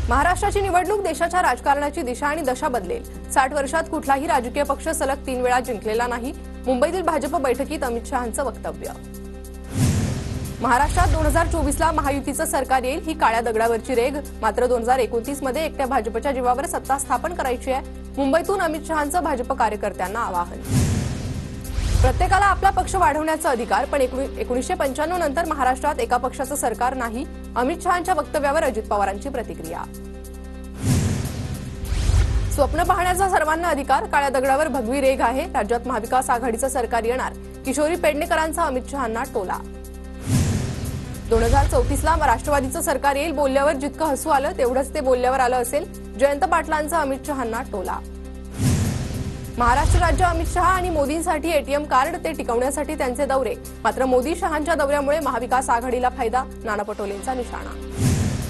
महाराष्ट्राची निवडणूक देशाच्या राजकारणाची दिशा आणि दशा बदलेल। 60 वर्षात कुठलाही राजकीय पक्ष सलग 3 वेळा जिंकलेला नाही। मुंबईतील भाजप बैठकीत अमित शहांचं वक्तव्य। महाराष्ट्रात 2024 ला महायुतीचं सरकार येईल ही काळ्या दगडावरची रेघ। मात्र 2029 मध्ये एकट्या भाजपच्या जीवावर सत्ता स्थापन करायची आहे। मुंबईतून अमित शहांचं भाजप कार्यकर्त्यांना आवाहन। प्रत्येकाला आपला पक्ष वाढवण्याचा अधिकार, पण 1995 नंतर महाराष्ट्रात एका पक्षाचं सरकार नाही। अमित शहांच्या वक्तव्यावर अजित पवारांची प्रतिक्रिया। स्वप्न पाहण्याचा सर्वांना अधिकार, काळ्या दगडावर भगवी रेघ आहे। राज्यात महाविकास आघाडीचं सरकार येणार, किशोरी पेडणेकरांचा अमित शहांना टोला। 2034 ला राष्ट्रवादीचं सरकार येईल बोलल्यावर जितकं हसू आलं तेवढंच ते बोलल्यावर आलं असेल। जयंत पाटलांचा अमित शहांना टोला। महाराष्ट्र राज्य अमित शहा आणि मोदींसाठी एटीएम कार्ड, ते टिकवण्यासाठी त्यांचे दौरे। मात्र मोदी शहांच्या दौऱ्यामुळे महाविकास आघाडीला फायदा, नाना पटोलेंचा निशाणा।